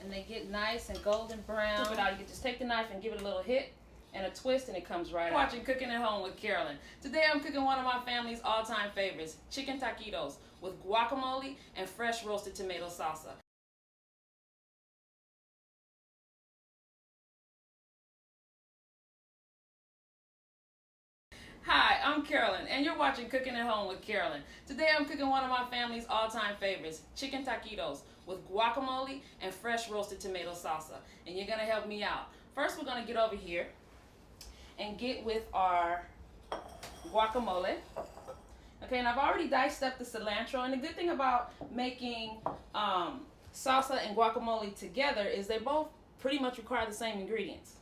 and they get nice and golden brown. Scoop it out. You can just take the knife and give it a little hit and a twist, and it comes right out. Watching Cooking at Home with Carolyn. Today I'm cooking one of my family's all-time favorites, chicken taquitos with guacamole and fresh roasted tomato salsa. Hi, I'm Carolyn, and you're watching Cooking at Home with Carolyn. Today I'm cooking one of my family's all-time favorites, chicken taquitos with guacamole and fresh roasted tomato salsa. And you're gonna help me out. First, we're gonna get over here and get with our guacamole. Okay, and I've already diced up the cilantro, and the good thing about making salsa and guacamole together is they both pretty much require the same ingredients.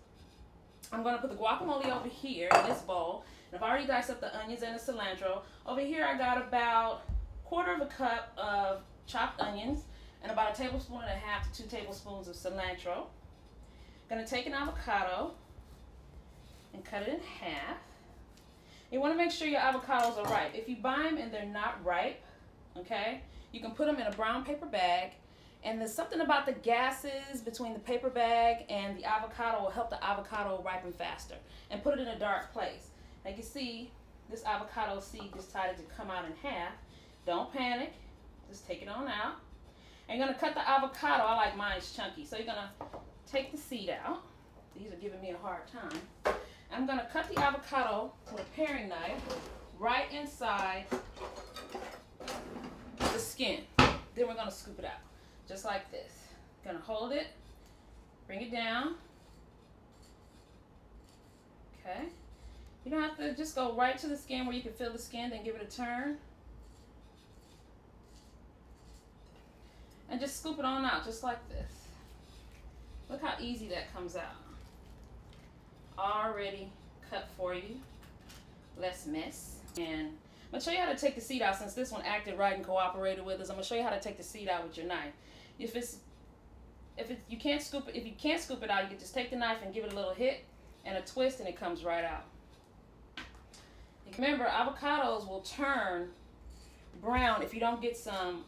I'm gonna put the guacamole over here in this bowl. And I've already diced up the onions and the cilantro. Over here I got about 1/4 cup of chopped onions and about 1.5 tablespoons to 2 tablespoons of cilantro. I'm gonna take an avocado and cut it in half. You wanna make sure your avocados are ripe. If you buy them and they're not ripe, okay, you can put them in a brown paper bag, and there's something about the gases between the paper bag and the avocado will help the avocado ripen faster. And put it in a dark place. Like you see, this avocado seed decided to come out in half. Don't panic, just take it on out. And you're gonna cut the avocado. I like mine's chunky, so you're gonna take the seed out. These are giving me a hard time. I'm gonna cut the avocado with a paring knife right inside the skin. Then we're gonna scoop it out, just like this. Gonna hold it, bring it down. Okay. You don't have to just go right to the skin where you can feel the skin, then give it a turn. And just scoop it on out, just like this. Look how easy that comes out. Already cut for you. Less mess. And I'm gonna show you how to take the seed out since this one acted right and cooperated with us. I'm gonna show you how to take the seed out with your knife. If you can't scoop it out, you can just take the knife and give it a little hit and a twist, and it comes right out. Remember, avocados will turn brown if you don't get some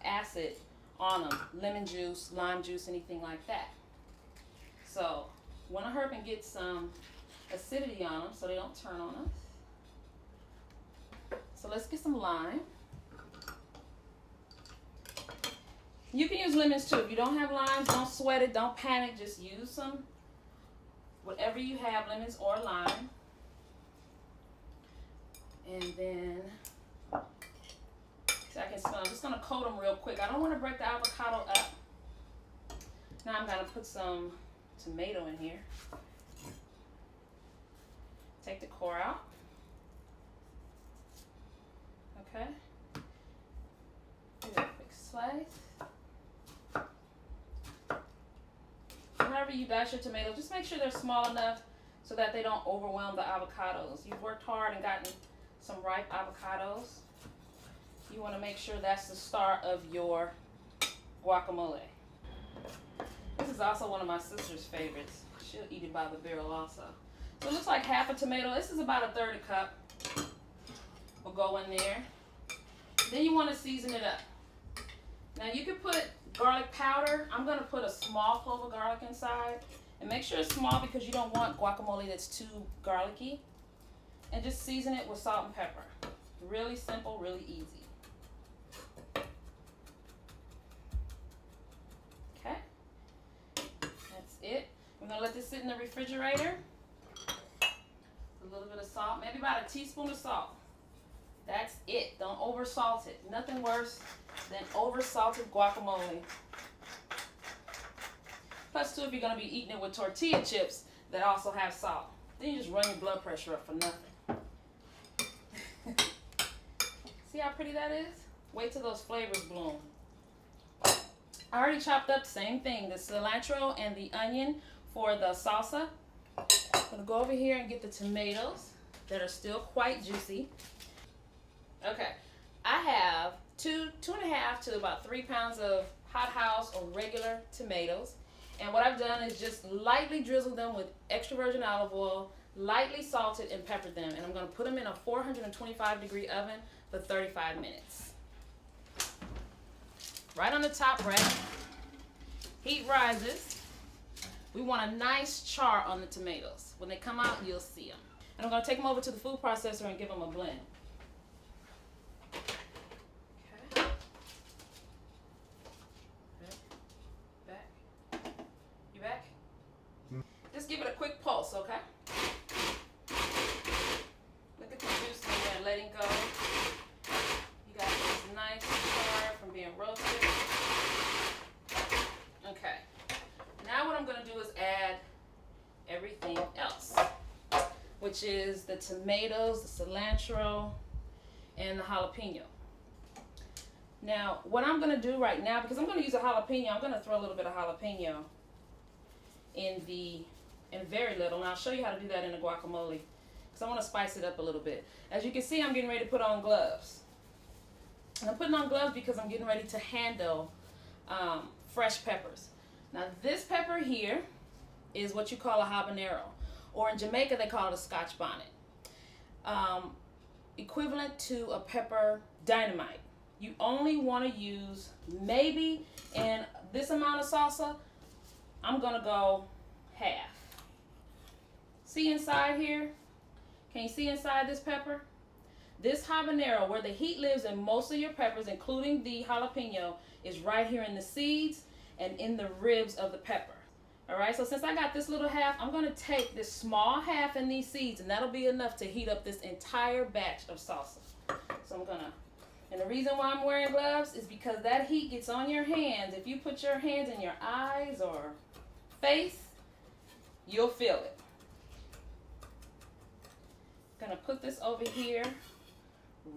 acid on them, lemon juice, lime juice, anything like that. So you want to hurry and get some acidity on them so they don't turn on us. So let's get some lime. You can use lemons too. If you don't have limes, don't sweat it, don't panic, just use some, whatever you have, lemons or lime. And then, so I'm just gonna coat them real quick. I don't want to break the avocado up. Now I'm gonna put some tomato in here. Take the core out. Okay. Do a quick slice. Whenever you dice your tomatoes, just make sure they're small enough so that they don't overwhelm the avocados. You've worked hard and gotten some ripe avocados. You want to make sure that's the start of your guacamole. This is also one of my sister's favorites. She'll eat it by the barrel also. So it looks like half a tomato. This is about 1/3 cup. Will go in there. Then you want to season it up. Now you can put garlic powder. I'm going to put a small clove of garlic inside. And make sure it's small because you don't want guacamole that's too garlicky. And just season it with salt and pepper. Really simple, really easy. Okay. That's it. We're going to let this sit in the refrigerator. A little bit of salt, maybe about 1 teaspoon of salt. That's it. Don't over salt it. Nothing worse than over salted guacamole. Plus, too, if you're going to be eating it with tortilla chips that also have salt, then you just run your blood pressure up for nothing. See how pretty that is? Wait till those flavors bloom. I already chopped up the same thing, the cilantro and the onion for the salsa. I'm going to go over here and get the tomatoes that are still quite juicy. Okay, I have 2.5 to about 3 pounds of hot house or regular tomatoes. And what I've done is just lightly drizzled them with extra virgin olive oil, lightly salted and peppered them. And I'm going to put them in a 425-degree oven for 35 minutes. Right on the top rack, Heat rises. We want a nice char on the tomatoes. When they come out, you'll see them. And I'm going to take them over to the food processor and give them a blend. Okay. Back. You back? Just give it a quick pulse, okay? Look at the juice in there letting go. You got this nice char from being roasted. Okay. Now what I'm going to do is add everything else, which is the tomatoes, the cilantro, and the jalapeno. Now, what I'm going to do right now, because I'm going to use a jalapeno, I'm going to throw a little bit of jalapeno in very little, and I'll show you how to do that in the guacamole, because I want to spice it up a little bit. As you can see, I'm getting ready to put on gloves. And I'm putting on gloves because I'm getting ready to handle fresh peppers. Now, this pepper here is what you call a habanero, or in Jamaica they call it a Scotch bonnet. Equivalent to a pepper dynamite. You only want to use maybe in this amount of salsa. I'm gonna go half. See inside here? Can you see inside this pepper? This habanero, where the heat lives in most of your peppers, including the jalapeno, is right here in the seeds and in the ribs of the pepper. All right, so since I got this little half, I'm gonna take this small half in these seeds, and that'll be enough to heat up this entire batch of salsa. So I'm gonna, and the reason why I'm wearing gloves is because that heat gets on your hands. If you put your hands in your eyes or face, you'll feel it. Gonna put this over here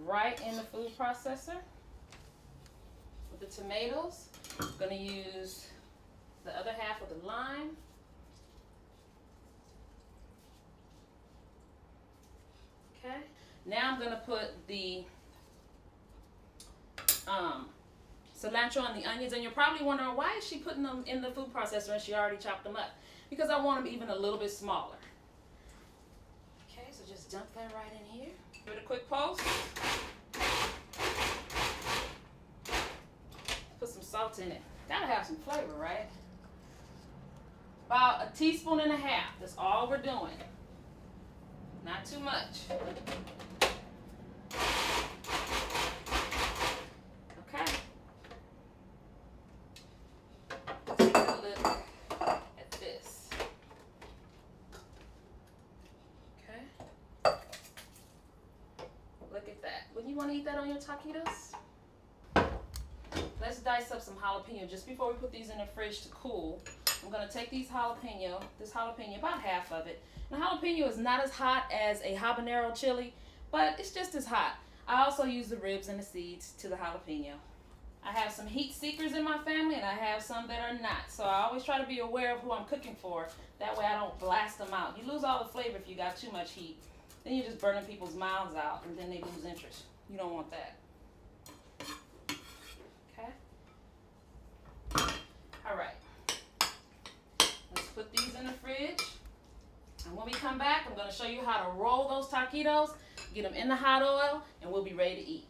right in the food processor with the tomatoes. I'm gonna use the other half of the lime. Okay, now I'm gonna put the cilantro and the onions, and you're probably wondering, why is she putting them in the food processor and she already chopped them up? Because I want them even a little bit smaller. Okay, so just dump that right in here. Give it a quick pulse. Put some salt in it. Gotta have some flavor, right? About a teaspoon and a half. That's all we're doing. Not too much. Okay. Take a look at this. Okay. Look at that. Wouldn't you want to eat that on your taquitos? Let's dice up some jalapeno. Just before we put these in the fridge to cool, I'm going to take this jalapeno, about half of it. Now, jalapeno is not as hot as a habanero chili, but it's just as hot. I also use the ribs and the seeds to the jalapeno. I have some heat seekers in my family, and I have some that are not. So I always try to be aware of who I'm cooking for. That way I don't blast them out. You lose all the flavor if you got too much heat. Then you're just burning people's mouths out, and then they lose interest. You don't want that. All right, let's put these in the fridge. And when we come back, I'm going to show you how to roll those taquitos, get them in the hot oil, and we'll be ready to eat.